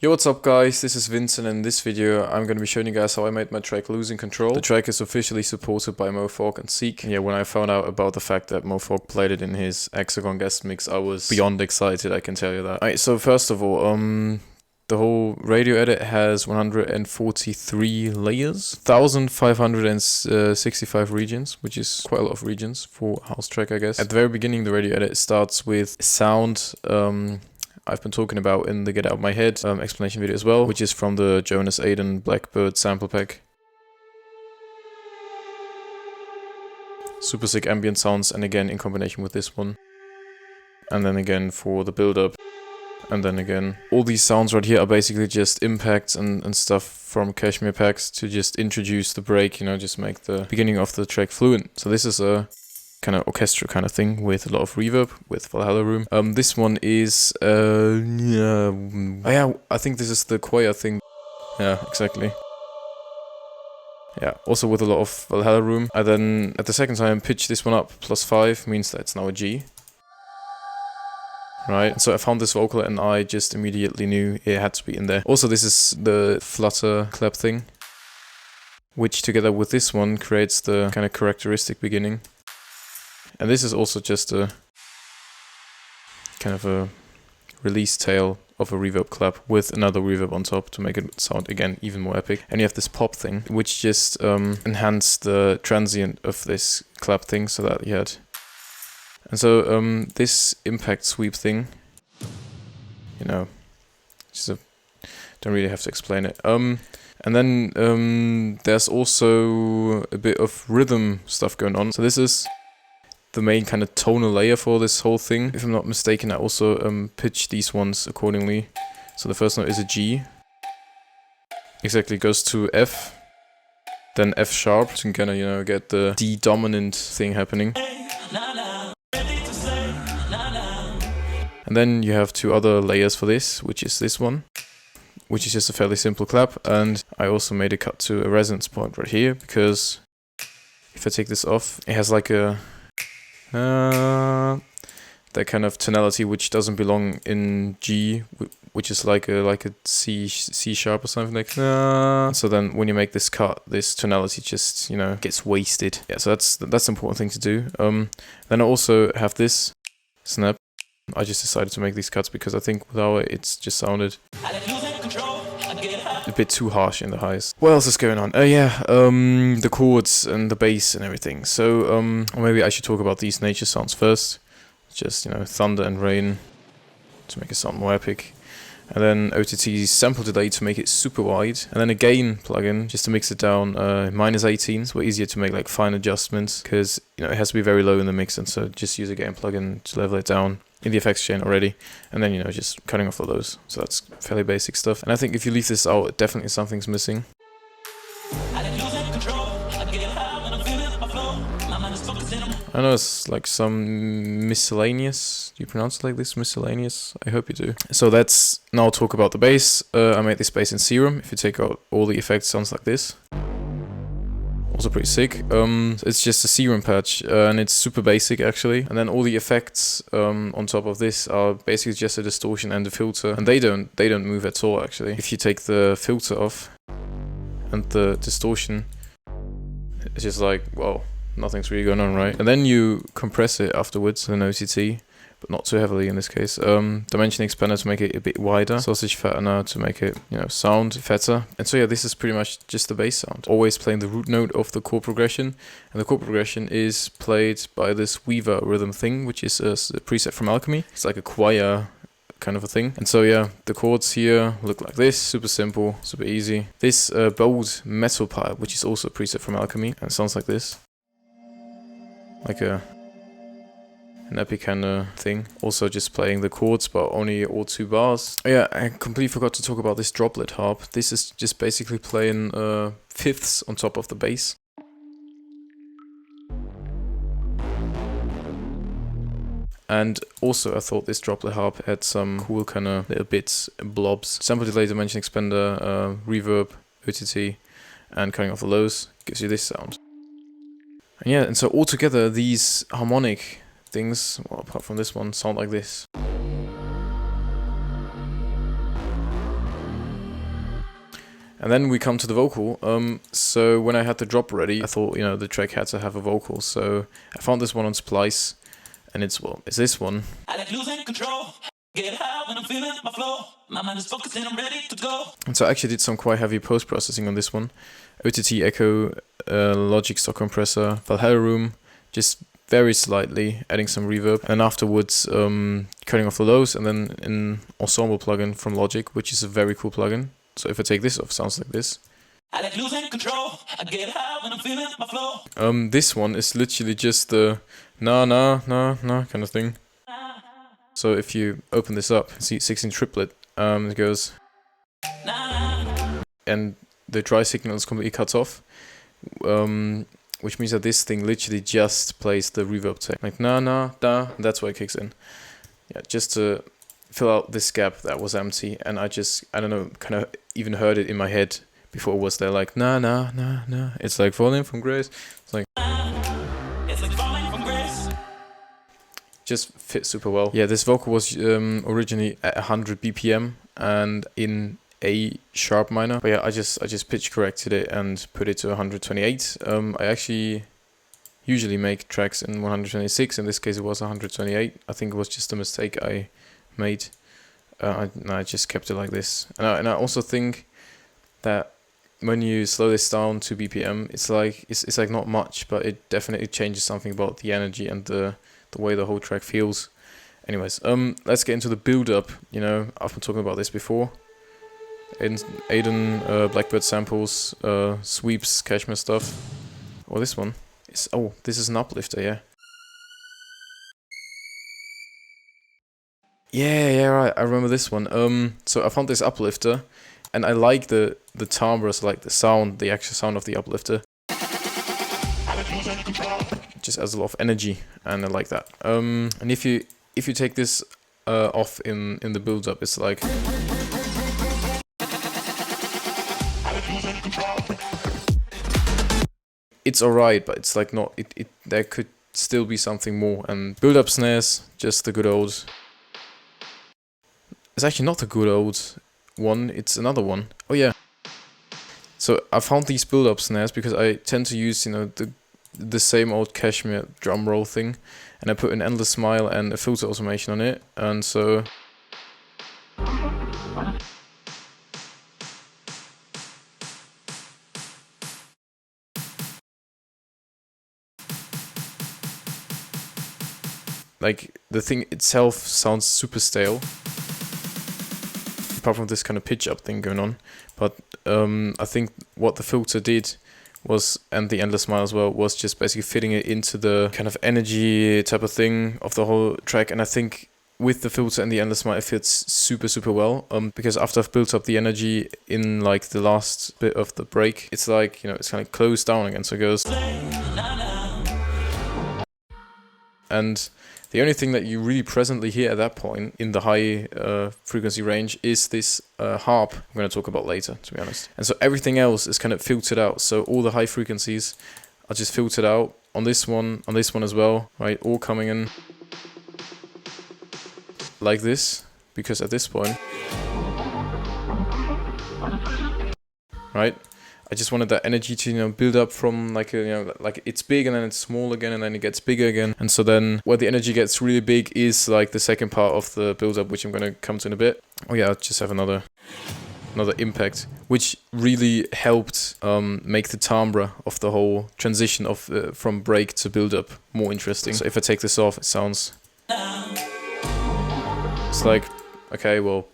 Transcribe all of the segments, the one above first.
Yo, what's up guys, this is Vincent, and in this video I'm going to be showing you guys how I made my track Losing Control. The track is officially supported by Mofog and Seek. And yeah, when I found out about the fact that Mofog played it in his Hexagon guest mix, I was beyond excited, I can tell you that. Alright, so first of all, the whole radio edit has 143 layers, 1565 regions, which is quite a lot of regions for a house track, I guess. At the very beginning, the radio edit starts with sound I've been talking about in the Get Out of My Head explanation video as well, which is from the Jonas Aiden Blackbird sample pack. Super sick ambient sounds, and again in combination with this one. And then again for the build-up. And then again, all these sounds right here are basically just impacts and stuff from Kashmir packs to just introduce the break, you know, just make the beginning of the track fluent. So this is a kind of orchestra kind of thing with a lot of reverb with Valhalla Room. This one is I think this is the choir thing. Yeah, exactly. Yeah, also with a lot of Valhalla Room. I then at the second time pitch this one up +5, means that it's now a G. Right, so I found this vocal and I just immediately knew it had to be in there. Also, this is the flutter clap thing, which together with this one creates the kind of characteristic beginning. And this is also just a kind of a release tail of a reverb clap with another reverb on top to make it sound, again, even more epic. And you have this pop thing, which just enhanced the transient of this clap thing so that you had. And so this impact sweep thing, you know, just don't really have to explain it. And then there's also a bit of rhythm stuff going on. So this is the main kind of tonal layer for this whole thing. If I'm not mistaken, I also pitch these ones accordingly. So the first note is a G. Exactly, goes to F, then F sharp, so you can kind of, you know, get the D dominant thing happening. And then you have two other layers for this, which is this one, which is just a fairly simple clap. And I also made a cut to a resonance point right here, because if I take this off, it has like a that kind of tonality which doesn't belong in G, which is like a C sharp or something like that. So then when you make this cut, this tonality just, you know, gets wasted. Yeah, so that's the important thing to do. Then I also have this snap. I just decided to make these cuts because I think without it, it's just sounded a bit too harsh in the highs. What else is going on? The chords and the bass and everything. So, or maybe I should talk about these nature sounds first. Just, you know, thunder and rain to make it sound more epic. And then OTT's sample delay to make it super wide. And then a gain plugin just to mix it down -18. It's way easier to make like fine adjustments because, you know, it has to be very low in the mix, and so just use a gain plugin to level it down in the effects chain already, and then, you know, just cutting off all those. So that's fairly basic stuff. And I think if you leave this out, definitely something's missing. I know it's like some miscellaneous. Do you pronounce it like this? Miscellaneous? I hope you do. So let's now talk about the bass. I made this bass in Serum. If you take out all the effects, it sounds like this. Also pretty sick. It's just a Serum patch, and it's super basic actually. And then all the effects on top of this are basically just a distortion and a filter, and they don't move at all actually. If you take the filter off and the distortion, it's just like, whoa, nothing's really going on, right? And then you compress it afterwards in OTT, but not too heavily in this case. Dimension expander to make it a bit wider. Sausage fattener to make it, you know, sound fatter. And so yeah, this is pretty much just the bass sound. Always playing the root note of the chord progression. And the chord progression is played by this Weaver rhythm thing, which is a preset from Alchemy. It's like a choir kind of a thing. And so yeah, the chords here look like this. Super simple, super easy. This bold metal part, which is also a preset from Alchemy, and it sounds like this. Like an epic kind of thing. Also just playing the chords, but only all 2 bars. Oh yeah, I completely forgot to talk about this droplet harp. This is just basically playing fifths on top of the bass. And also I thought this droplet harp had some cool kind of little bits, blobs. Sample delay, dimension expander, reverb, OTT, and cutting off the lows gives you this sound. And yeah, and so altogether these harmonic things, well, apart from this one, sound like this. And then we come to the vocal. So when I had the drop ready, I thought, you know, the track had to have a vocal. So I found this one on Splice, and it's this one. I like losing control. Get high when I'm feeling my flow. My mind is focused and I'm ready to go. And so I actually did some quite heavy post-processing on this one. OTT Echo, Logic Stock Compressor, Valhalla Room, just very slightly adding some reverb, and afterwards cutting off the lows, and then an ensemble plugin from Logic, which is a very cool plugin. So if I take this off, it sounds like this. I like losing control. I get high when I'm feeling my flow. This one is literally just the na kind of thing. So if you open this up, see 16 triplet, it goes, and the dry signal is completely cut off, which means that this thing literally just plays the reverb tag, like na da, and that's why it kicks in. Yeah, just to fill out this gap that was empty, and I don't know, kind of even heard it in my head before it was there, like na. It's like falling from grace. It's like falling from grace. Just fits super well. Yeah, this vocal was originally at 100 BPM and in A sharp minor, but yeah, I just pitch corrected it and put it to 128. I actually usually make tracks in 126. In this case, it was 128. I think it was just a mistake I made. I just kept it like this, and I also think that when you slow this down to BPM, it's like not much, but it definitely changes something about the energy and the way the whole track feels. Anyways, let's get into the build-up. You know, I've been talking about this before. Aiden, Blackbird samples, sweeps, Cashmere stuff. Or this one. This is an uplifter, yeah. Yeah, right, I remember this one. So I found this uplifter, and I like the timbre, so like the sound, the actual sound of the uplifter. Just adds a lot of energy, and I like that. And if you take this off in the build-up, it's like it's alright, but it's like not. There could still be something more. And build-up snares, just the good old. It's actually not the good old one. It's another one. Oh yeah. So I found these build-up snares because I tend to use, you know, the same old Cashmere drum roll thing, and I put an endless smile and a filter automation on it, and so like the thing itself sounds super stale, apart from this kind of pitch up thing going on. But I think what the filter did was, and the endless smile as well, was just basically fitting it into the kind of energy type of thing of the whole track. And I think with the filter and the endless smile, it fits super well, because after I've built up the energy in like the last bit of the break, it's like, you know, it's kind of closed down again, so it goes. And the only thing that you really presently hear at that point in the high frequency range is this harp I'm going to talk about later, to be honest. And so everything else is kind of filtered out. So all the high frequencies are just filtered out on this one as well, right? All coming in like this, because at this point, right? I just wanted that energy to, you know, build up from like a, you know, like it's big and then it's small again and then it gets bigger again. And so then where the energy gets really big is like the second part of the build up, which I'm going to come to in a bit. Oh yeah, I'll just have another impact, which really helped make the timbre of the whole transition of from break to build up more interesting. So if I take this off, it sounds, it's like, okay, well,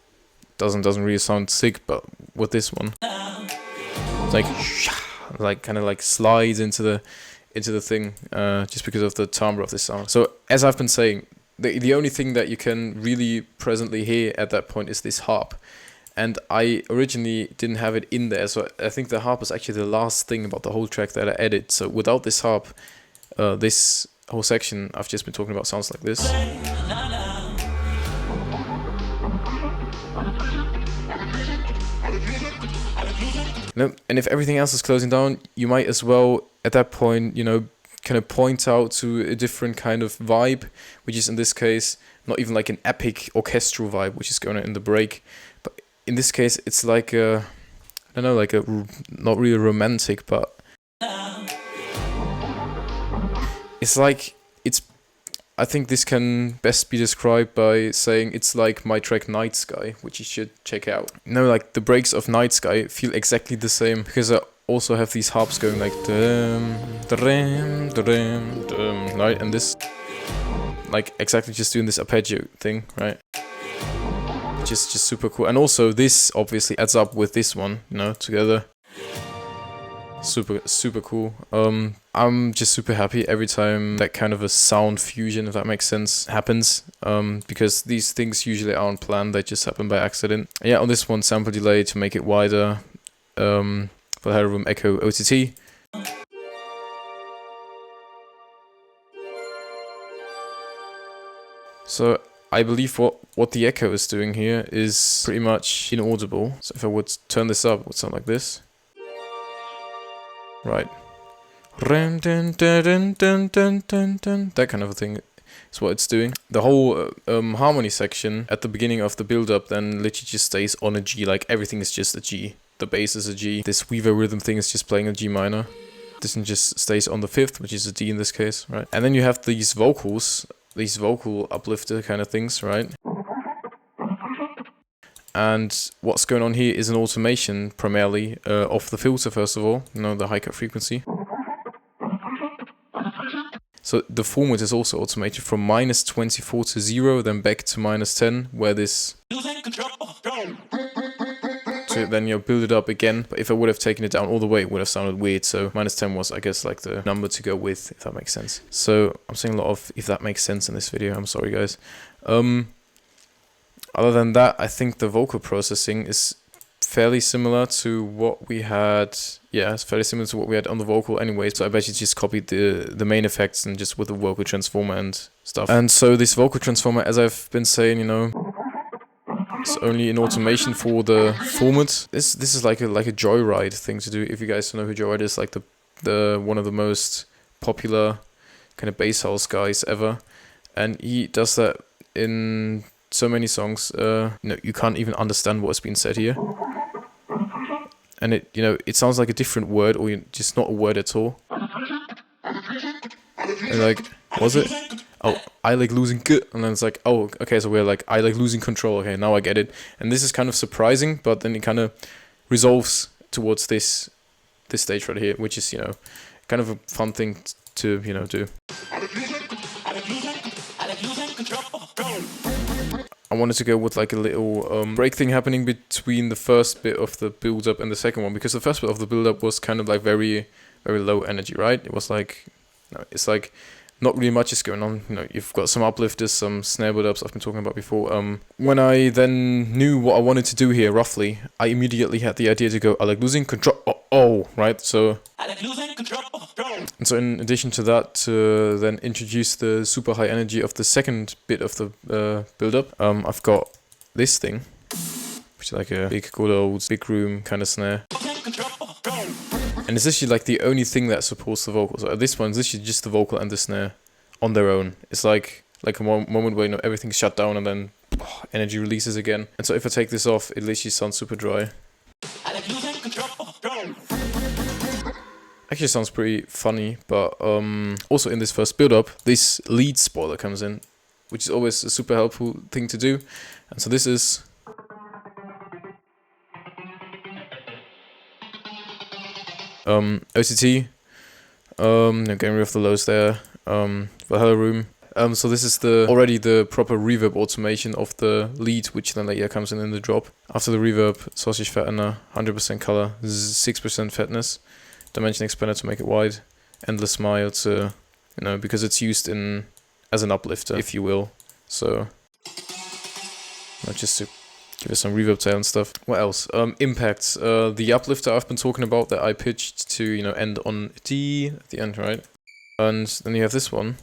doesn't really sound sick, but with this one, like kind of like slides into the thing, just because of the timbre of this sound. So as I've been saying, the only thing that you can really presently hear at that point is this harp, and I originally didn't have it in there, so I think the harp is actually the last thing about the whole track that I added. So without this harp, this whole section I've just been talking about sounds like this. And if everything else is closing down, you might as well, at that point, you know, kind of point out to a different kind of vibe, which is in this case not even like an epic orchestral vibe, which is going on in the break, but in this case it's like a I don't know, like not really romantic, but it's like, I think this can best be described by saying it's like my track Night Sky, which you should check out. Like the breaks of Night Sky feel exactly the same, because I also have these harps going like right, and this, like exactly just doing this arpeggio thing, right? Just super cool. And also this obviously adds up with this one, together. Super cool. I'm just super happy every time that kind of a sound fusion, if that makes sense, happens. Because these things usually aren't planned, they just happen by accident. Yeah, on this one, sample delay to make it wider. For the Hello Room Echo OTT. So I believe what the echo is doing here is pretty much inaudible. So if I would turn this up, it would sound like this. Right. That kind of a thing is what it's doing. The whole harmony section at the beginning of the build-up then literally just stays on a G, like everything is just a G. The bass is a G. This Weaver rhythm thing is just playing a G minor. This one just stays on the 5th, which is a D in this case, right? And then you have these vocals, these vocal uplifter kind of things, right? And what's going on here is an automation, primarily, of the filter, first of all, the high cut frequency. So the format is also automated from -24 to 0, then back to -10, where this... So then build it up again. But if I would have taken it down all the way, it would have sounded weird. So -10 was, I guess, like the number to go with, if that makes sense. So I'm saying a lot of if that makes sense in this video. I'm sorry, guys. Other than that, I think the vocal processing is fairly similar to what we had. Yeah, it's fairly similar to what we had on the vocal anyways. So I basically just copied the main effects and just with the vocal transformer and stuff. And so this vocal transformer, as I've been saying, it's only an automation for the format. This is like a Joyride thing to do. If you guys don't know who Joyride is, like the one of the most popular kind of bass house guys ever, and he does that in so many songs. You can't even understand what's being said here, and it sounds like a different word, or just not a word at all. And like, was it? Oh, I like losing good, and then it's like, oh, okay, so we're like, I like losing control. Okay, now I get it. And this is kind of surprising, but then it kind of resolves towards this stage right here, which is kind of a fun thing to do. I wanted to go with like a little break thing happening between the first bit of the build up and the second one, because the first bit of the build up was kind of like very, very low energy, right? It was like, it's like not really much is going on. You've got some uplifters, some snare build-ups I've been talking about before. When I then knew what I wanted to do here, roughly, I immediately had the idea to go, I like losing control, right? So, I like losing control. And so in addition to that, to then introduce the super high energy of the second bit of the build-up, I've got this thing, which is like a big, good old, big room kind of snare. And it's literally like the only thing that supports the vocals. So this one's literally just the vocal and the snare on their own. It's like a moment where everything's shut down and then energy releases again. And so if I take this off, it literally sounds super dry. Actually sounds pretty funny, but also in this first build-up, this lead spoiler comes in, which is always a super helpful thing to do. And so this is... OTT, getting rid of the lows there, for Hello Room. So this is already the proper reverb automation of the lead, which then later comes in the drop. After the reverb, sausage fattener, 100% color, 6% fatness, dimension expander to make it wide, endless smile to, because it's used as an uplifter, if you will. So, just to give it some reverb tail and stuff. What else? Impacts. The uplifter I've been talking about that I pitched to, end on D at the end, right? And then you have this one.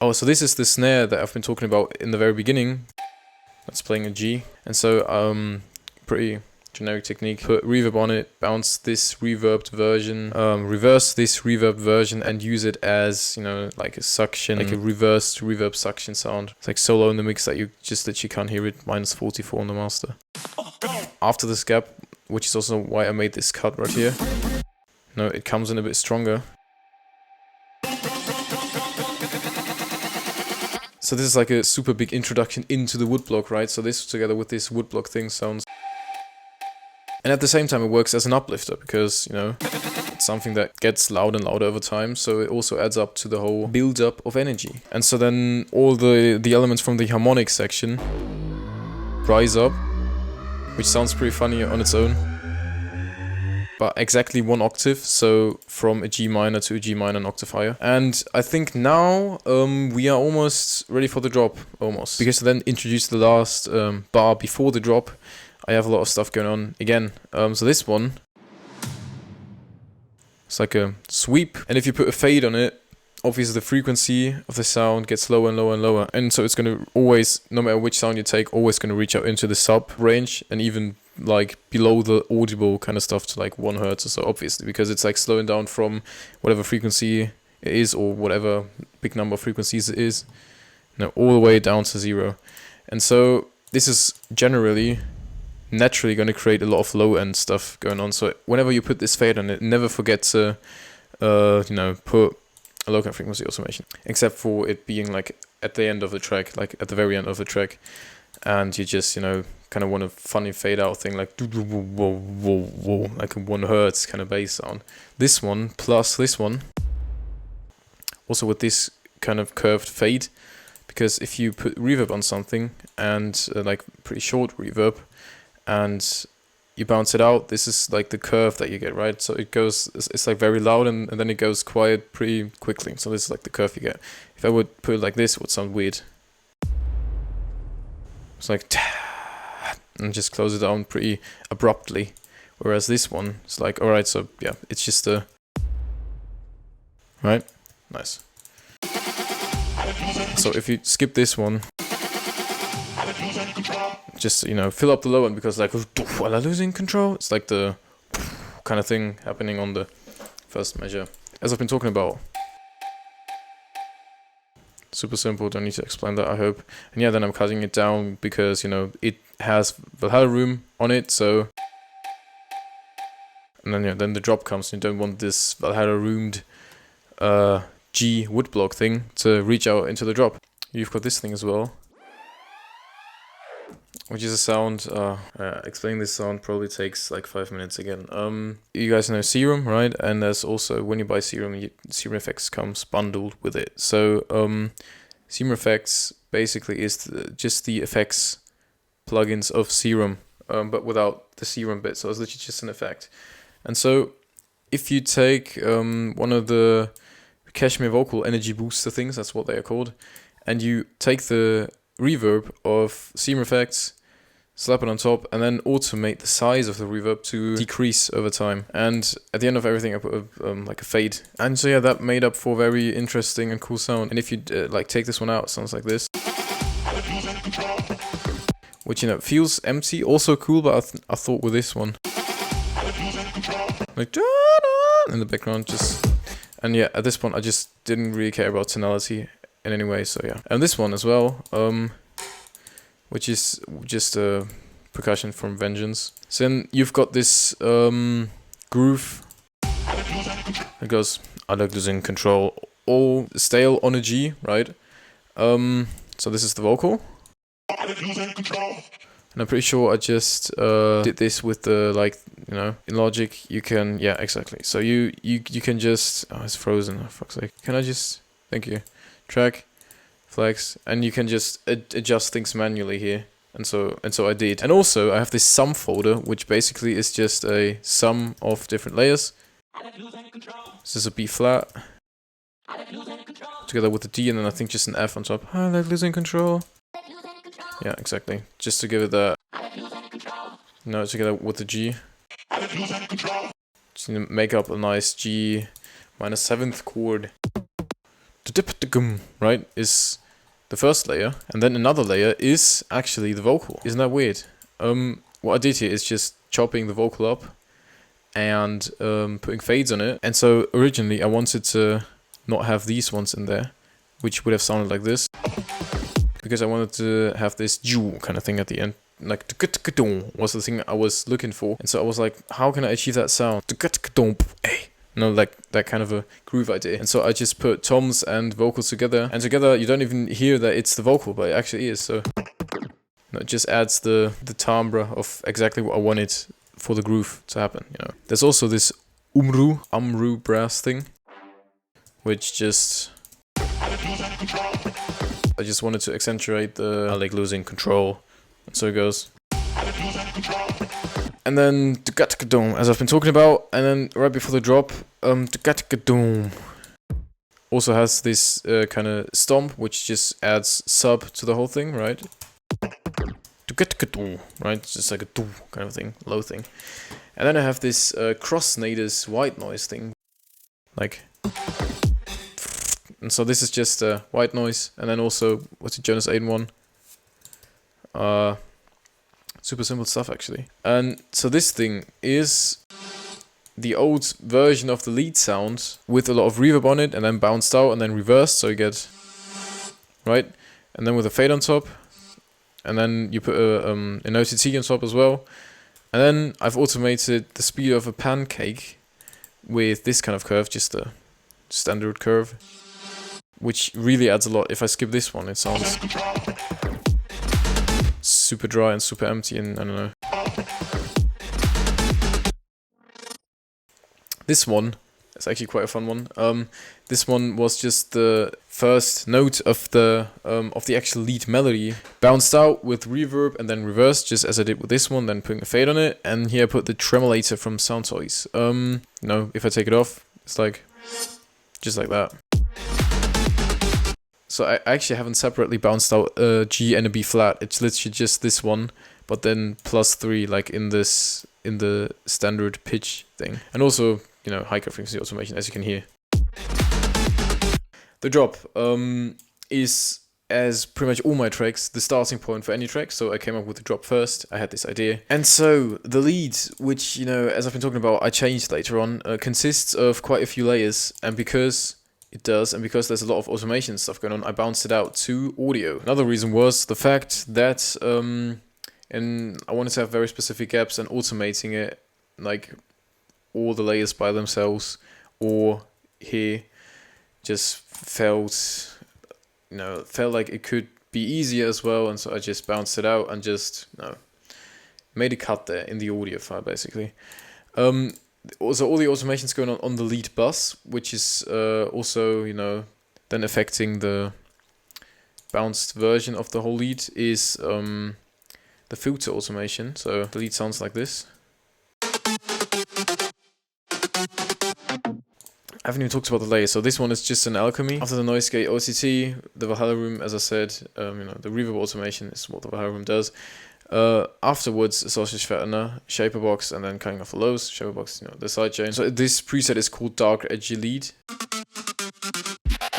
Oh, so this is the snare that I've been talking about in the very beginning. That's playing a G. And so, pretty generic technique. Put reverb on it, bounce this reverbed version, reverse this reverb version and use it as, like a suction, like a reversed reverb suction sound. It's like so low in the mix that you can't hear it, -44 on the master. After this gap, which is also why I made this cut right here. No, it comes in a bit stronger. So this is like a super big introduction into the woodblock, right? So this together with this woodblock thing sounds... And at the same time it works as an uplifter, because, you know, it's something that gets louder and louder over time, so it also adds up to the whole build-up of energy. And so then all the elements from the harmonic section rise up, which sounds pretty funny on its own. But exactly 1 octave, so from a G minor to a G minor, an octave higher. And I think now we are almost ready for the drop, almost. Because I then introduced the last bar before the drop, I have a lot of stuff going on again. So this one, it's like a sweep. And if you put a fade on it, obviously the frequency of the sound gets lower and lower and lower. And so it's going to always, no matter which sound you take, always going to reach out into the sub range and even like below the audible kind of stuff to like 1 hertz or so, obviously, because it's like slowing down from whatever frequency it is or whatever big number of frequencies it is, all the way down to 0. And so this is generally naturally going to create a lot of low end stuff going on. So whenever you put this fade on it, never forget to put a low frequency automation, except for it being like at the end of the track, like at the very end of the track, and you just, you know, kind of want a funny fade out thing, like like a 1 hertz kind of bass sound. This one plus this one, also with this kind of curved fade, because if you put reverb on something and like pretty short reverb and you bounce it out, this is like the curve that you get, right? So it goes, it's like very loud and then it goes quiet pretty quickly. So this is like the curve you get. If I would put it like this, it would sound weird. It's like, and just close it down pretty abruptly. Whereas this one, it's like, alright, so yeah, it's just a... Right? Nice. So if you skip this one, just, you know, fill up the low end, because like, while I'm losing control, it's like the kind of thing happening on the first measure. As I've been talking about. Super simple, don't need to explain that, I hope. And yeah, then I'm cutting it down because, you know, it has Valhalla room on it, so... And then, yeah, then the drop comes, and you don't want this Valhalla roomed G woodblock thing to reach out into the drop. You've got this thing as well, which is a sound, explaining this sound probably takes like 5 minutes again. You guys know Serum, right? And there's also, when you buy Serum, Serum Effects comes bundled with it. So Serum Effects basically is just the effects plugins of Serum, but without the Serum bit. So it's literally just an effect. And so if you take one of the Cashmere Vocal Energy Booster things, that's what they are called, and you take the reverb of Serum Effects, slap it on top, and then automate the size of the reverb to decrease over time. And at the end of everything, I put like a fade. And so yeah, that made up for a very interesting and cool sound. And if you like take this one out, it sounds like this. Which, you know, feels empty, also cool, but I thought with this one, like in the background, just... And yeah, at this point, I just didn't really care about tonality in any way, so yeah. And this one as well, which is just a percussion from Vengeance. So then you've got this groove. It goes, I like losing control, all stale on a G, right? So this is the vocal. And I'm pretty sure I just did this with the, like, you know, in Logic you can, yeah, exactly. So you can just, oh, it's frozen, oh, fuck's sake. Can I just, thank you, track, flex, and you can just adjust things manually here. And so I did. And also I have this sum folder, which basically is just a sum of different layers. This is a B flat, together with a D, and then I think just an F on top. I like losing control. Yeah, exactly. Just to give it that. No, together with the G. Just need to make up a nice G minor 7th chord. Right, is the first layer, and then another layer is actually the vocal. Isn't that weird? What I did here is just chopping the vocal up and putting fades on it. And so originally I wanted to not have these ones in there, which would have sounded like this, because I wanted to have this jewel kind of thing at the end, like was the thing I was looking for, and so I was like, how can I achieve that sound? You know, like that kind of a groove idea. And so I just put toms and vocals together, and together you don't even hear that it's the vocal, but it actually is. So it just adds the timbre of exactly what I wanted for the groove to happen. You know, there's also this umru brass thing, which just I just wanted to accentuate the I like losing control, and so it goes. And then as I've been talking about, and then right before the drop, also has this kind of stomp, which just adds sub to the whole thing, right? Right, it's just like a kind of thing, low thing. And then I have this cross naders white noise thing, like. And so this is just white noise, and then also what's the Jonas Aiden one? Super simple stuff actually. And so this thing is the old version of the lead sound with a lot of reverb on it, and then bounced out and then reversed, so you get right, and then with a fade on top, and then you put an OTT on top as well, and then I've automated the speed of a pancake with this kind of curve, just a standard curve, which really adds a lot. If I skip this one, it sounds super dry and super empty, and I don't know. This one is actually quite a fun one. This one was just the first note of the actual lead melody, bounced out with reverb and then reversed, just as I did with this one, then putting a fade on it. And here I put the tremolator from Sound Toys. You know, if I take it off, it's like just like that. So I actually haven't separately bounced out a G and a B flat. It's literally just this one, but then +3, like in the standard pitch thing. And also, you know, high frequency automation, as you can hear. The drop is, as pretty much all my tracks, the starting point for any track. So I came up with the drop first. I had this idea. And so the lead, which, you know, as I've been talking about, I changed later on, consists of quite a few layers. And because it does, and because there's a lot of automation stuff going on, I bounced it out to audio. Another reason was the fact that and I wanted to have very specific gaps, and automating it, like all the layers by themselves or here, just felt like it could be easier as well. And so I just bounced it out and just made a cut there in the audio file, basically. Also, all the automations going on the lead bus, which is also, you know, then affecting the bounced version of the whole lead, is the filter automation. So the lead sounds like this. I haven't even talked about the layers. So this one is just an alchemy. After the noise gate OCT, the Valhalla room, as I said, you know, the reverb automation is what the Valhalla room does. Afterwards, sausage fattener, shaper box, and then cutting off the lows, shaper box, you know, the sidechain. So this preset is called Dark Edgy Lead.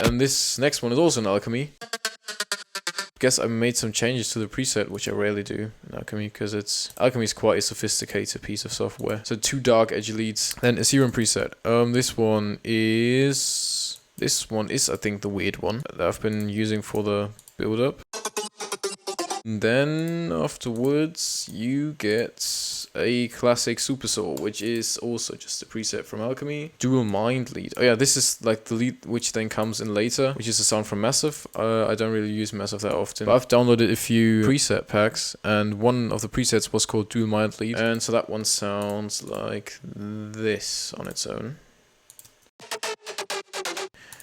And this next one is also an alchemy. I guess I made some changes to the preset, which I rarely do in Alchemy, because Alchemy is quite a sophisticated piece of software. So 2 dark edgy leads, then a serum preset. This one is I think the weird one that I've been using for the build up. And then afterwards you get a classic super saw, which is also just a preset from Alchemy. Dual mind lead. Oh yeah, this is like the lead which then comes in later, which is a sound from Massive. I don't really use Massive that often, but I've downloaded a few preset packs, and one of the presets was called Dual mind lead, and so that one sounds like this on its own.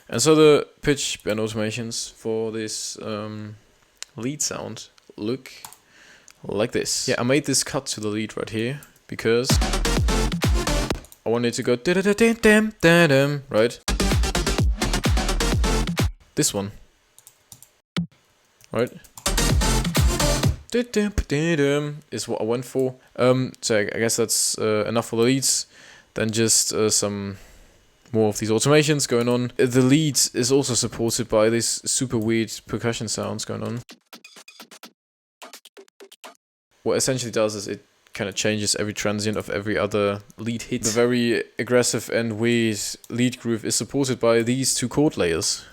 And so the pitch bend automations for this lead sound look like this. Yeah, I made this cut to the lead right here because I wanted to go right. This one, right, is what I went for. So I guess that's enough for the leads. Then just some more of these automations going on. The lead is also supported by this super weird percussion sounds going on. What it essentially does is it kind of changes every transient of every other lead hit. The very aggressive and weird lead groove is supported by these 2 chord layers.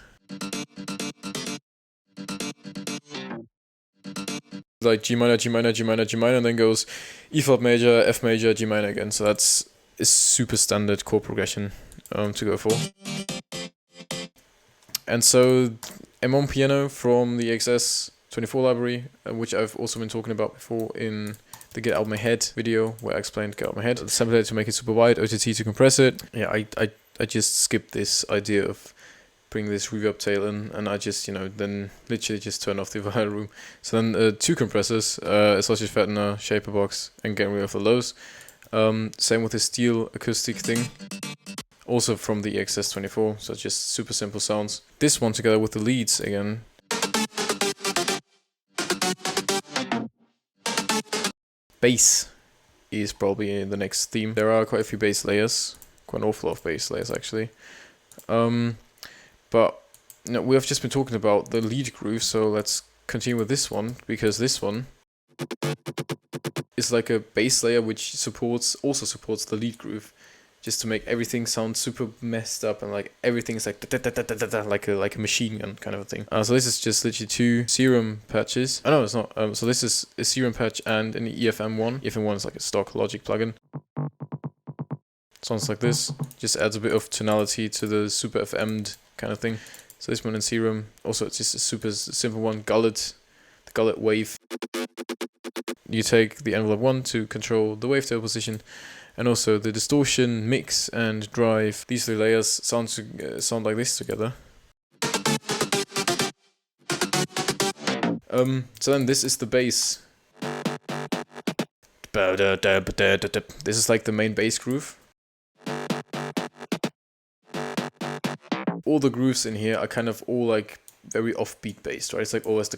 like G minor, G minor, G minor, G minor, and then goes E flat major, F major, G minor again. So that's a super standard chord progression to go for. And so I'm on piano from the XS24 library, which I've also been talking about before in the Get Out My Head video, where I explained Get Out My Head. The sampler to make it super wide, OTT to compress it. Yeah, I just skipped this idea of bring this reverb tail in, and I just, then literally just turn off the entire room. So then 2 compressors, a sausage fattener, shaper box, and getting rid of the lows. Same with the steel acoustic thing, also from the XS24, so just super simple sounds. This one together with the leads again. Bass is probably the next theme. There are quite a few bass layers, quite an awful lot of bass layers actually. But we have just been talking about the lead groove, so let's continue with this one, because this one is like a bass layer which also supports the lead groove, just to make everything sound super messed up and like everything is like a machine gun kind of a thing. So this is just literally 2 serum patches. Oh no, it's not. So this is a serum patch and an EFM1. EFM1 is like a stock Logic plugin. Sounds like this. Just adds a bit of tonality to the super FM'd kind of thing. So this one in serum. Also, it's just a super simple one. Gullet, the gullet wave. You take the envelope 1 to control the wavetail position, and also the distortion, mix, and drive. These 3 layers sound like this together. So then this is the bass. This is like the main bass groove. All the grooves in here are kind of all like very offbeat based, right? It's like always the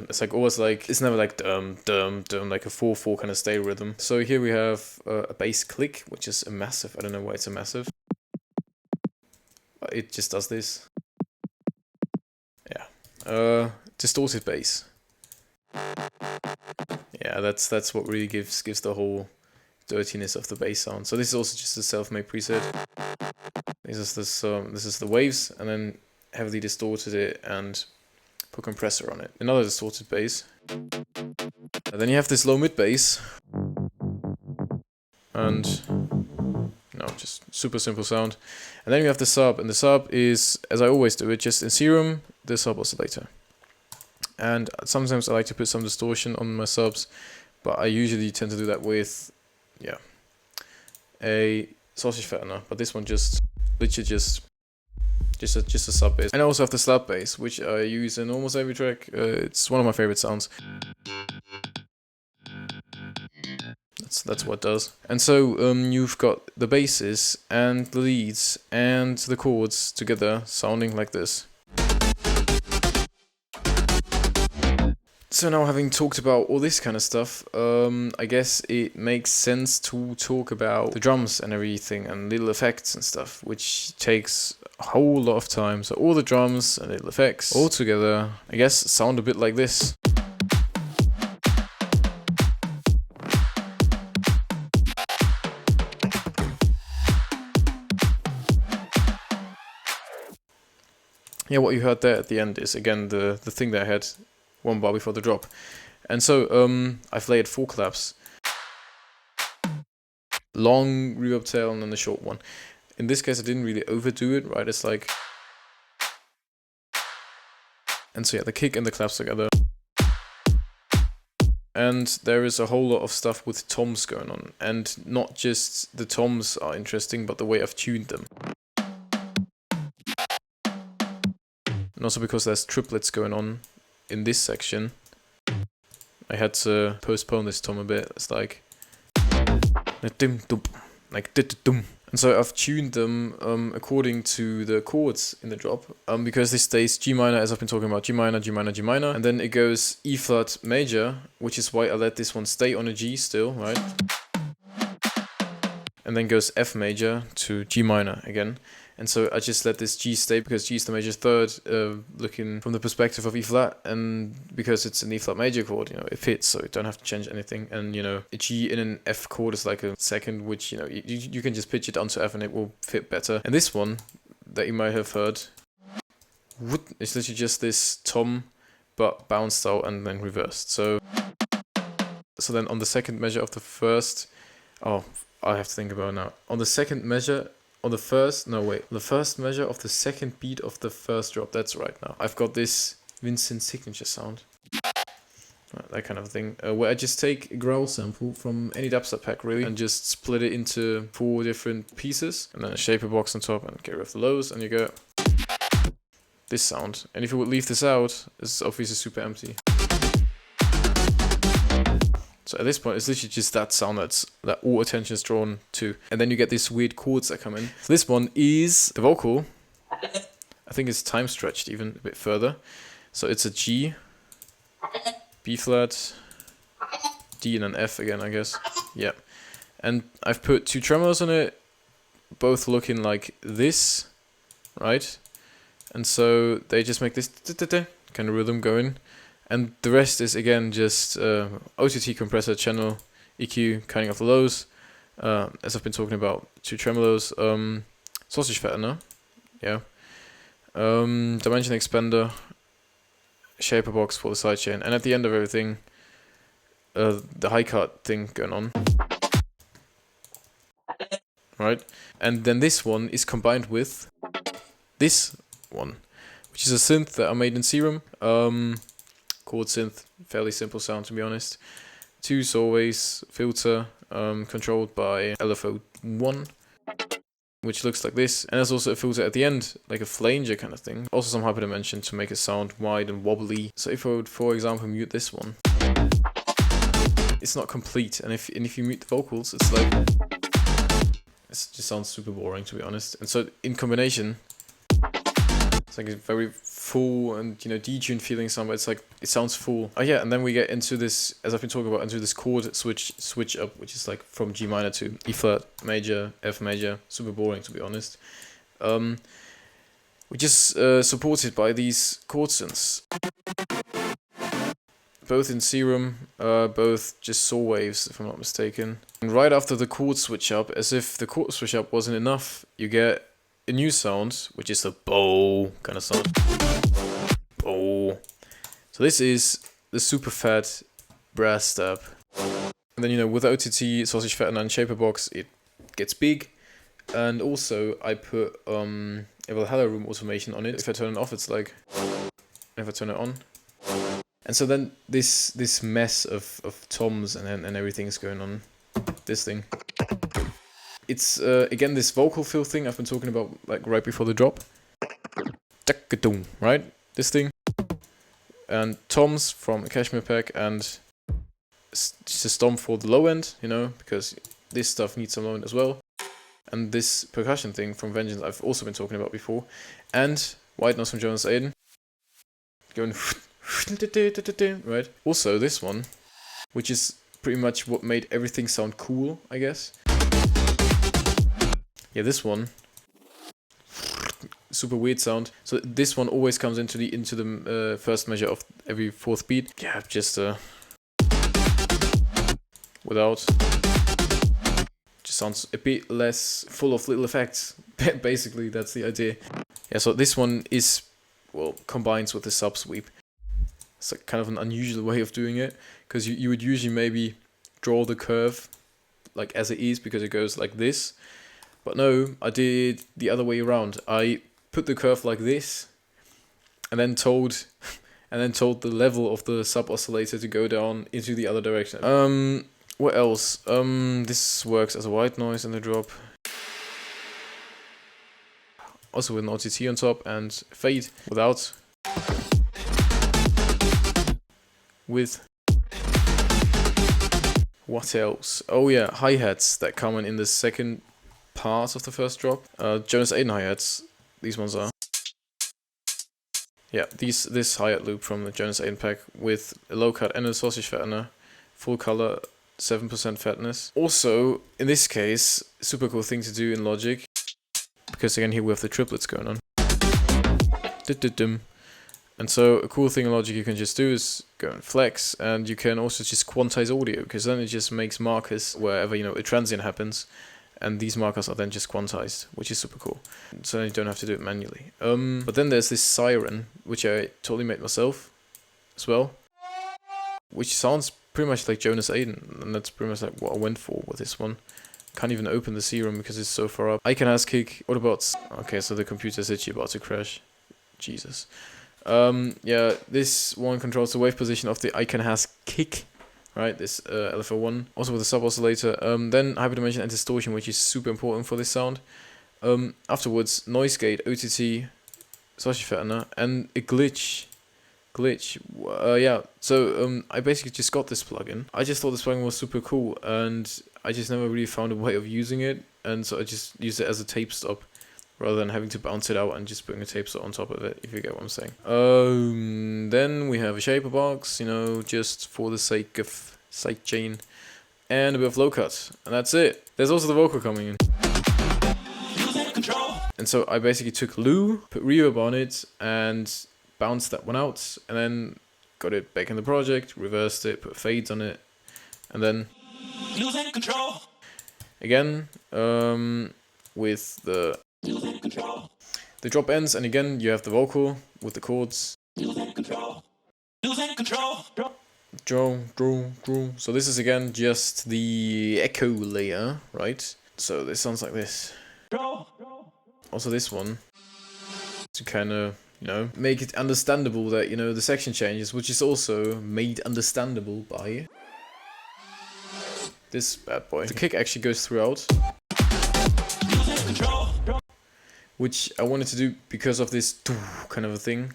it's like always like, it's never like like a 4/4 kind of stay rhythm. So here we have a bass click, which is a massive. I don't know why it's a massive. It just does this. Yeah. Distorted bass. Yeah, that's what really gives the whole dirtiness of the bass sound. So this is also just a self-made preset. This is the waves, and then heavily distorted it and put compressor on it. Another distorted bass. And then you have this low mid bass, and just super simple sound. And then you have the sub, and the sub is, as I always do it, just in serum, the sub oscillator. And sometimes I like to put some distortion on my subs, but I usually tend to do that with a sausage fattener. But this one just literally just a sub bass. And I also have the slap bass, which I use in almost every track. It's one of my favorite sounds. That's what it does. And so you've got the basses and the leads and the chords together sounding like this. So now, having talked about all this kind of stuff, I guess it makes sense to talk about the drums and everything and little effects and stuff, which takes a whole lot of time. So all the drums and little effects all together, I guess, sound a bit like this. Yeah, what you heard there at the end is, again, the thing that I had one bar before the drop. And so I've layered 4 claps. Long reverb tail and then the short one. In this case I didn't really overdo it, right? It's like... And so yeah, the kick and the claps together. And there is a whole lot of stuff with toms going on. And not just the toms are interesting, but the way I've tuned them. And also because there's triplets going on in this section, I had to postpone this tom a bit. It's like... And so I've tuned them according to the chords in the drop, because this stays G minor, as I've been talking about, G minor, G minor, G minor, and then it goes E flat major, which is why I let this one stay on a G still, right? And then goes F major to G minor again. And so I just let this G stay because G is the major third, looking from the perspective of E flat, and because it's an E flat major chord, it fits, so you don't have to change anything. And a G in an F chord is like a second, which you can just pitch it onto F and it will fit better. And this one that you might have heard, it's literally just this tom but bounced out and then reversed. So then on the second measure of the first, oh, I have to think about it now. On the second measure, on the first, no wait, the first measure of the second beat of the first drop, that's right now. I've got this Vincent signature sound. That kind of thing, where I just take a growl sample from any dubstep pack really and just split it into 4 different pieces and then a shaper box on top and get rid of the lows and you go this sound. And if you would leave this out, it's obviously super empty. So at this point, it's literally just that sound that all attention is drawn to. And then you get these weird chords that come in. So this one is the vocal. I think it's time stretched even a bit further. So it's a G, B flat, D and an F again, I guess. Yeah. And I've put 2 tremolos on it, both looking like this, right? And so they just make this kind of rhythm going. And the rest is again just OTT compressor, channel, EQ, cutting off the lows. As I've been talking about, 2 tremolos, sausage fattener, yeah. Dimension expander, shaper box for the sidechain, and at the end of everything, the high cut thing going on. Right? And then this one is combined with this one, which is a synth that I made in Serum. Chord synth, fairly simple sound to be honest. 2 saw waves, filter, controlled by LFO1, which looks like this. And there's also a filter at the end, like a flanger kind of thing. Also some hyperdimension to make it sound wide and wobbly. So if I would, for example, mute this one, it's not complete. And if you mute the vocals, it's like, it just sounds super boring to be honest. And so in combination, it's like a very full and, you know, detuned feeling sound, but it's like, it sounds full. Oh yeah, and then we get into this, as I've been talking about, into this chord switch up, which is like from G minor to E flat major, F major, super boring to be honest. Which is supported by these chord synths. Both in Serum, both just saw waves, if I'm not mistaken. And right after the chord switch up, as if the chord switch up wasn't enough, you get a new sound, which is the bow kind of sound. Bow. So this is the super fat brass stab. And then, you know, with the OTT, sausage fattener and shaper box, it gets big. And also, I put a hello room automation on it. If I turn it off, it's like, if I turn it on. And so then this mess of toms and everything is going on. This thing. It's, again, this vocal fill thing I've been talking about, like, right before the drop. Right? This thing. And toms from a Cashmere pack, and just a stomp for the low end, you know, because this stuff needs some low end as well. And this percussion thing from Vengeance I've also been talking about before. And white noise from Jonas Aiden. Going... right? Also, this one, which is pretty much what made everything sound cool, I guess. Yeah, this one, super weird sound. So this one always comes into the first measure of every 4th beat. Yeah, just without, just sounds a bit less full of little effects. Basically, that's the idea. Yeah, so this one is, well, combines with the sub sweep. It's like kind of an unusual way of doing it, because you would usually maybe draw the curve like as it is, because it goes like this. But no, I did the other way around. I put the curve like this, and then told the level of the sub oscillator to go down into the other direction. What else? This works as a white noise in the drop. Also with an OTT on top and fade without. With what else? Oh yeah, hi-hats that come in the second part of the first drop. Jonas Aiden hi-hats, these ones are. Yeah, this hi-hat loop from the Jonas Aiden pack with a low cut and a sausage fattener, full color, 7% fatness. Also, in this case, super cool thing to do in Logic, because again here we have the triplets going on. And so a cool thing in Logic you can just do is go and flex, and you can also just quantize audio, because then it just makes markers wherever, you know, a transient happens, and these markers are then just quantized, which is super cool. So you don't have to do it manually. But then there's this siren, which I totally made myself. as well, which sounds pretty much like Jonas Aiden, and that's pretty much like what I went for with this one. Can't even open the serum because it's so far up. I can ask kick. What about... Okay, so the computer's actually about to crash. Jesus. Yeah, this one controls the wave position of the Icon has kick, right? This LFO1, also with a sub oscillator. Then hyperdimension and distortion, which is super important for this sound. Afterwards, noise gate, OTT, Sashi and a glitch. Yeah, so I basically just got this plugin. I just thought this plugin was super cool, and I just never really found a way of using it, and so I just used it as a tape stop rather than having to bounce it out and just putting a tape stop on top of it, if you get what I'm saying. Then we have a shaper box, you know, just for the sake of sidechain, and a bit of low cut, and that's it. There's also the vocal coming in. And so I basically took Lou, put reverb on it, and bounced that one out, and then got it back in the project, reversed it, put fades on it, and then losing control again with the drop ends, and again you have the vocal with the chords. Losing control. So this is again just the echo layer, right? So this sounds like this. Also this one to kind of, you know, make it understandable that, you know, the section changes, which is also made understandable by this bad boy. The kick actually goes throughout, which I wanted to do because of this kind of a thing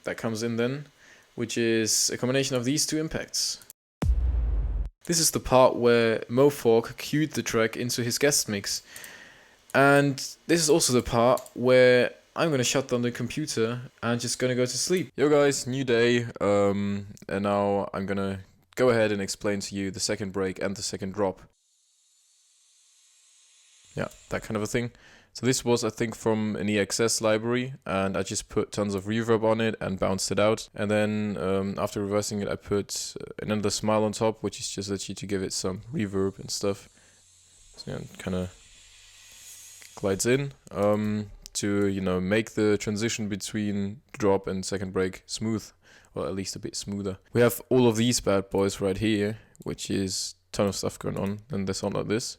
that comes in then, which is a combination of these two impacts. This is the part where Mofog cued the track into his guest mix, and this is also the part where I'm gonna shut down the computer and just gonna go to sleep. Yo guys, new day, and now I'm gonna go ahead and explain to you the second break and the second drop. Yeah, that kind of a thing. So this was, I think, from an EXS library, and I just put tons of reverb on it and bounced it out. And then after reversing it, I put another smile on top, which is just actually to give it some reverb and stuff. So yeah, kind of glides in. To, you know, make the transition between drop and second break smooth, or at least a bit smoother. We have all of these bad boys right here, which is a ton of stuff going on, and they sound like this.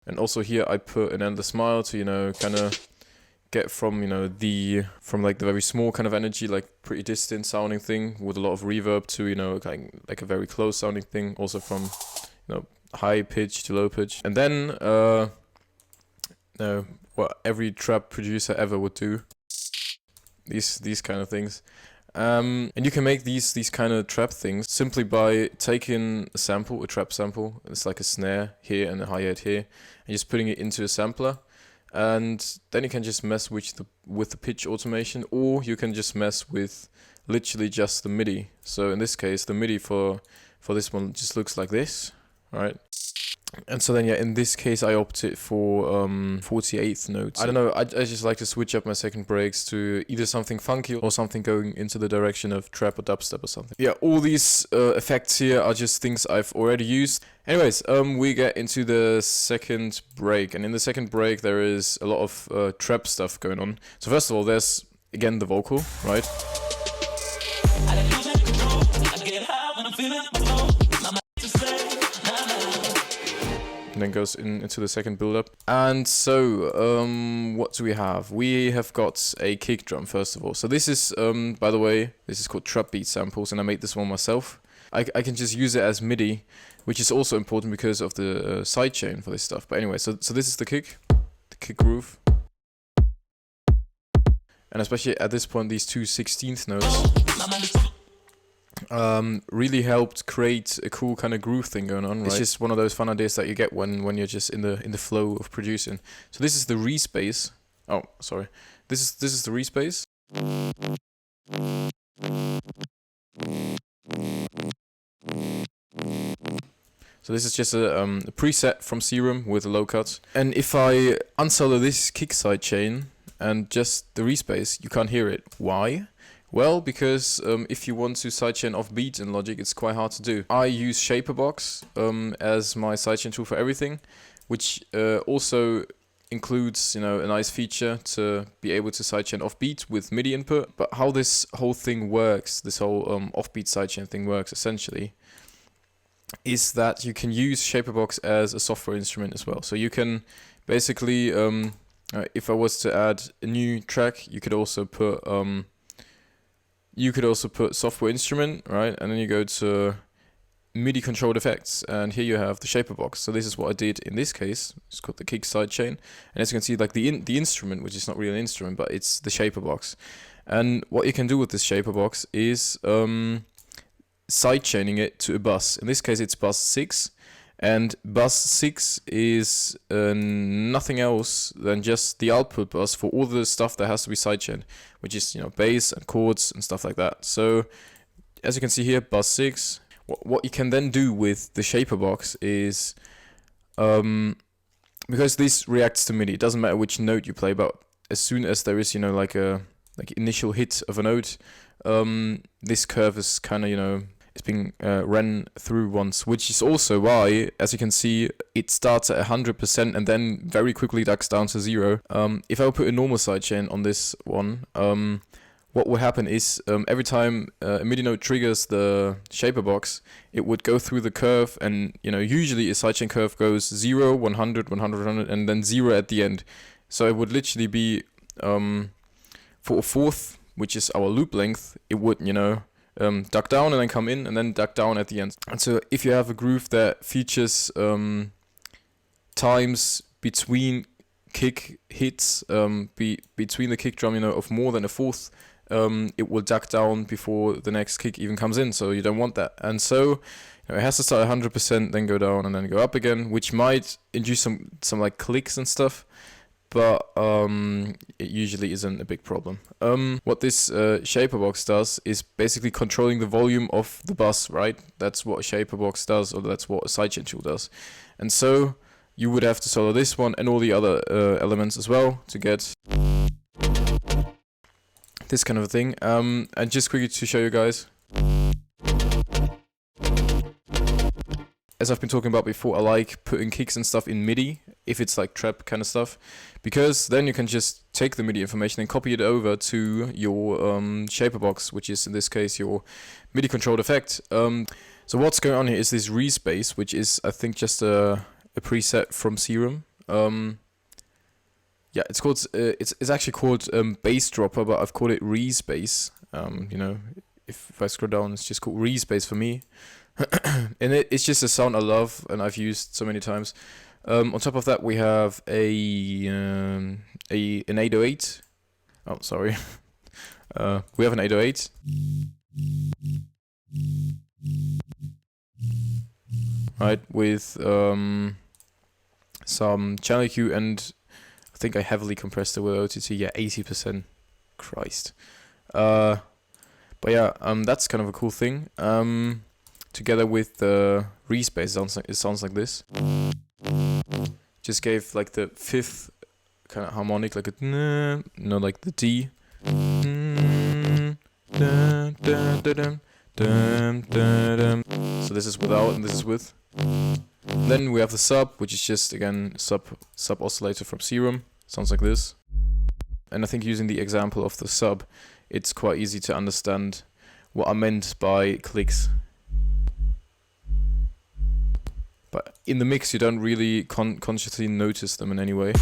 And also here I put an endless smile to, you know, kind of get from, you know, from like the very small kind of energy, like pretty distant sounding thing with a lot of reverb to, you know, like a very close sounding thing, also from, you know, high pitch to low pitch. And then what every trap producer ever would do, these kind of things. And you can make these kind of trap things simply by taking a sample, a trap sample. It's like a snare here and a hi-hat here, and just putting it into a sampler. And then you can just mess with the pitch automation, or you can just mess with literally just the MIDI. So in this case, the MIDI for this one just looks like this. Right, and so then yeah, in this case I opted for 48th notes. I don't know, I just like to switch up my second breaks to either something funky or something going into the direction of trap or dubstep or something. Yeah, all these effects here are just things I've already used. Anyways, we get into the second break, and in the second break there is a lot of trap stuff going on. So first of all, there's again the vocal, right? And then goes into the second build-up. And so, what do we have? We have got a kick drum, first of all. So this is, by the way, this is called Trap Beat Samples, and I made this one myself. I can just use it as MIDI, which is also important because of the sidechain for this stuff. But anyway, so this is the kick groove. And especially at this point, these two 16th notes really helped create a cool kind of groove thing going on, right? It's just one of those fun ideas that you get when you're just in the flow of producing. So this is the respace. Oh, sorry. This is the respace. So this is just a preset from Serum with a low cut. And if I unsolo this kick side chain and just the respace, you can't hear it. Why? Well, because if you want to sidechain off beat in Logic, it's quite hard to do. I use Shaperbox as my sidechain tool for everything, which also includes, you know, a nice feature to be able to sidechain offbeat with MIDI input. But how this whole thing works, this whole offbeat sidechain thing works essentially, is that you can use Shaperbox as a software instrument as well. So you can basically, if I was to add a new track, you could also put software instrument, right? And then you go to MIDI controlled effects, and here you have the Shaperbox. So this is what I did in this case. It's called the kick sidechain, and as you can see, like the instrument, which is not really an instrument, but it's the Shaperbox. And what you can do with this Shaperbox is sidechaining it to a bus. In this case, it's bus 6, and bus 6 is nothing else than just the output bus for all the stuff that has to be sidechained, which is, you know, bass and chords and stuff like that. So as you can see here, bus 6. What you can then do with the Shaperbox is, because this reacts to MIDI, it doesn't matter which note you play, but as soon as there is, you know, like initial hit of a note, this curve is kind of, you know, it's being ran through once, which is also why, as you can see, it starts at 100% and then very quickly ducks down to 0. If I would put a normal sidechain on this one, what will happen is every time a MIDI note triggers the Shaperbox, it would go through the curve, and, you know, usually a sidechain curve goes 0, 100, 100, 100, and then 0 at the end. So it would literally be for a fourth, which is our loop length, it would, you know, duck down and then come in and then duck down at the end. And so if you have a groove that features times between kick hits, between the kick drum, you know, of more than a fourth, it will duck down before the next kick even comes in, so you don't want that. And so, you know, it has to start 100%, then go down and then go up again, which might induce some like clicks and stuff, but it usually isn't a big problem. What this Shaperbox does is basically controlling the volume of the bus, right? That's what a Shaperbox does, or that's what a sidechain tool does. And so you would have to solo this one and all the other elements as well to get this kind of a thing. And just quickly to show you guys, as I've been talking about before, I like putting kicks and stuff in MIDI if it's like trap kind of stuff, because then you can just take the MIDI information and copy it over to your Shaperbox, which is in this case your MIDI controlled effect. So what's going on here is this respace, which is, I think, just a preset from Serum. Yeah, it's called it's actually called bass dropper, but I've called it respace. You know, if I scroll down, it's just called respace for me. And it's just a sound I love and I've used so many times. On top of that, we have an 808. Oh, sorry. We have an 808. Right, with some channel EQ, and I think I heavily compressed it with OTT. Yeah, 80%. Christ. But yeah, that's kind of a cool thing. Together with the respace, it sounds like this. Just gave like the fifth kind of harmonic, like a no, like the D. So this is without and this is with. Then we have the sub, which is just again sub oscillator from Serum. Sounds like this. And I think using the example of the sub, it's quite easy to understand what I meant by clicks. But in the mix, you don't really consciously notice them in any way.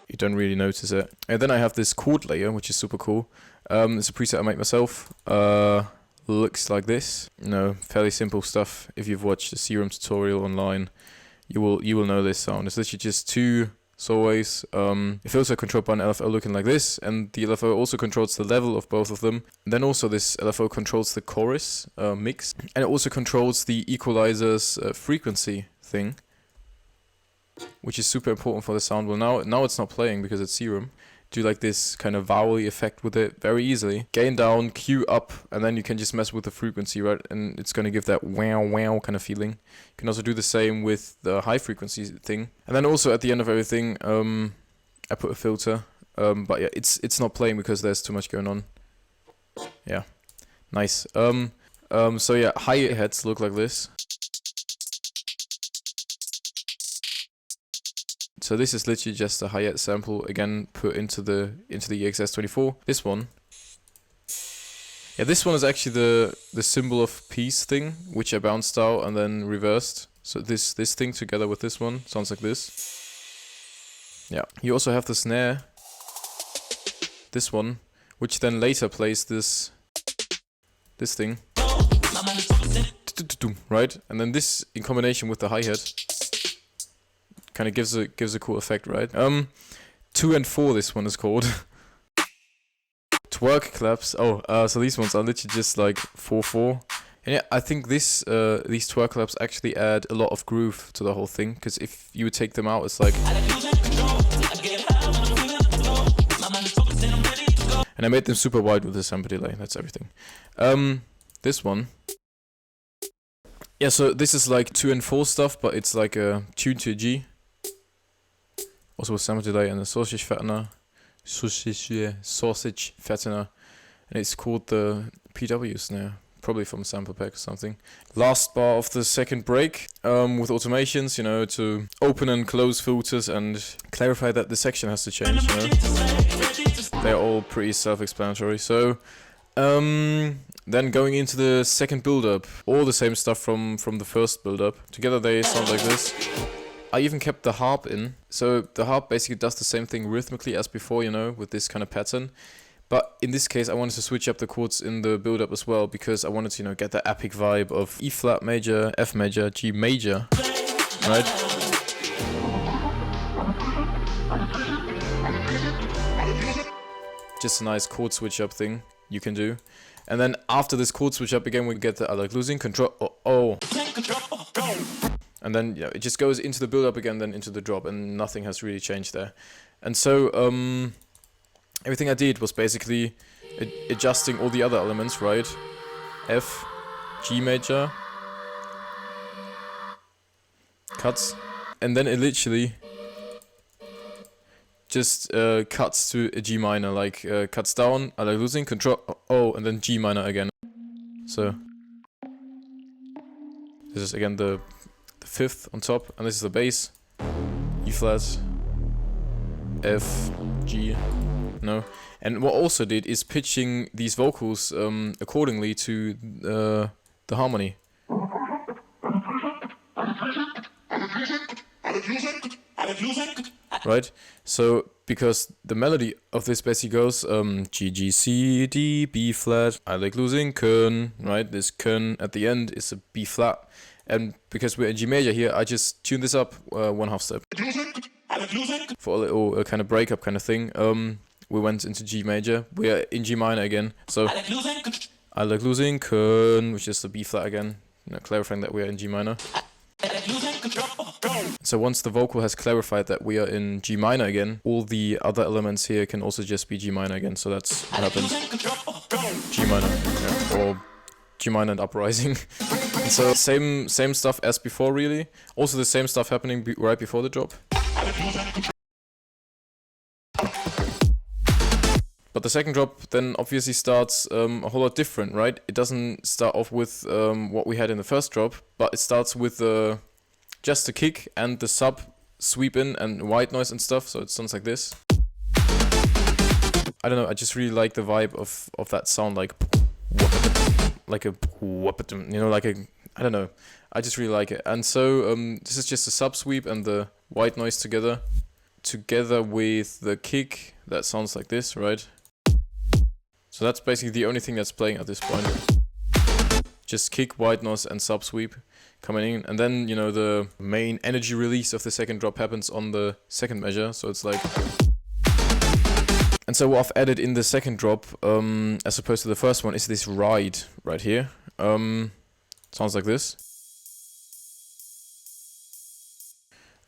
You don't really notice it. And then I have this chord layer, which is super cool. It's a preset I made myself. Looks like this. Fairly simple stuff. If you've watched the Serum tutorial online, you will know this sound. It's literally just two saw-waves. It's also controlled by an LFO looking like this, and the LFO also controls the level of both of them. And then also this LFO controls the chorus mix, and it also controls the equalizer's frequency thing, which is super important for the sound. Well, now it's not playing because it's Serum. Do like this kind of vowel effect with it very easily. Gain down, Q up, and then you can just mess with the frequency, right? And it's going to give that wow wow kind of feeling. You can also do the same with the high frequency thing. And then also at the end of everything, I put a filter. But yeah, it's not playing because there's too much going on. Yeah, nice. So yeah, hi-hats look like this. So this is literally just a hi-hat sample again put into the EXS24. This one. Yeah, this one is actually the symbol of peace thing, which I bounced out and then reversed. So this thing together with this one sounds like this. Yeah. You also have the snare. This one, which then later plays this thing. Right? And then this in combination with the hi-hat kind of gives a cool effect, right? 2 and 4 this one is called. Twerk claps. Oh, so these ones are literally just like 4/4. And yeah, I think these twerk claps actually add a lot of groove to the whole thing, because if you would take them out, it's like. And I made them super wide with the sample delay. That's everything. This one. Yeah, so this is like 2 and 4 stuff, but it's like a tune to a G. Also with sample delay and a sausage fattener. Sausage fattener. And it's called the PW snare. Probably from a sample pack or something. Last bar of the second break. With automations, you know, to open and close filters and clarify that the section has to change, you know. They're all pretty self-explanatory. So, then going into the second build-up, all the same stuff from the first build-up. Together they sound like this. I even kept the harp in. So the harp basically does the same thing rhythmically as before, you know, with this kind of pattern. But in this case, I wanted to switch up the chords in the build-up as well, because I wanted to, you know, get the epic vibe of E flat major, F major, G major, right? Just a nice chord switch up thing you can do. And then after this chord switch up again, we get the I like losing control. Oh. And then, you know, it just goes into the build up again, then into the drop, and nothing has really changed there. And so everything I did was basically adjusting all the other elements, right? F, G major, cuts, and then it literally just cuts to a G minor, like cuts down, I like losing control, oh, and then G minor again. So this is again the fifth on top, and this is the bass, E flat, F, G, no. And what I also did is pitching these vocals accordingly to the harmony. Right? So, because the melody of this basically goes G, G, C, D, B flat, I like losing, Köln, right? This Köln at the end is a B flat. And because we're in G major here, I just tuned this up 1/2 step. For a little kind of breakup kind of thing. We went into G major. We're in G minor again. So, I like losing, Köln, which is the B flat again. You know, clarifying that we are in G minor. So once the vocal has clarified that we are in G minor again, all the other elements here can also just be G minor again. So that's what happens. G minor, yeah, or G minor and uprising. And so same stuff as before, really. Also the same stuff happening right before the drop. But the second drop then obviously starts a whole lot different, right? It doesn't start off with what we had in the first drop, but it starts with just the kick and the sub sweep in and white noise and stuff, so it sounds like this. I don't know, I just really like the vibe of that sound, like a, you know, like a, I don't know, I just really like it. And so this is just a sub sweep and the white noise together with the kick that sounds like this, right? So that's basically the only thing that's playing at this point. Just kick, white noise and sub sweep coming in, and then, you know, the main energy release of the second drop happens on the second measure, so it's like. And so what I've added in the second drop, as opposed to the first one, is this ride right here. Sounds like this.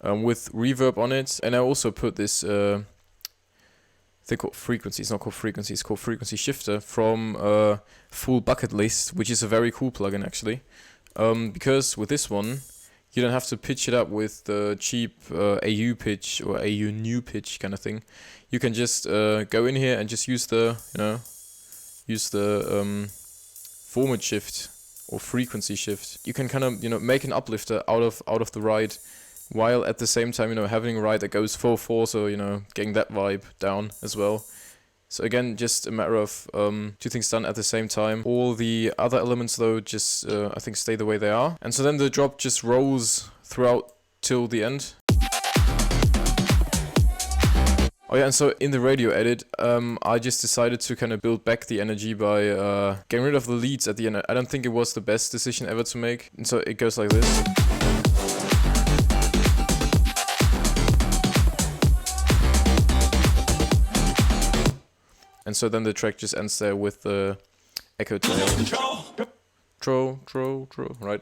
With reverb on it, and I also put this thing called frequency. It's not called frequency, it's called frequency shifter from Full Bucket List, which is a very cool plugin actually. Because with this one, you don't have to pitch it up with the cheap AU pitch or AU new pitch kind of thing. You can just go in here and just use the, you know, format shift or frequency shift. You can kind of, you know, make an uplifter out of the ride while at the same time, you know, having a ride that goes 4/4, so, you know, getting that vibe down as well. So again, just a matter of two things done at the same time. All the other elements though just I think stay the way they are. And so then the drop just rolls throughout till the end. Oh yeah, and so in the radio edit, I just decided to kind of build back the energy by getting rid of the leads at the end. I don't think it was the best decision ever to make. And so it goes like this. And so then the track just ends there with the echo tail. Tro, right?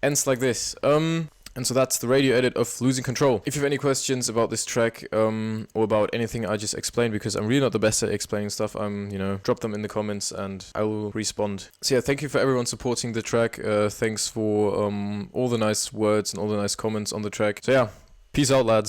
Ends like this. And so that's the radio edit of Losing Control. If you have any questions about this track or about anything I just explained, because I'm really not the best at explaining stuff, you know, drop them in the comments and I will respond. So yeah, thank you for everyone supporting the track. Thanks for all the nice words and all the nice comments on the track. So yeah, peace out, lads.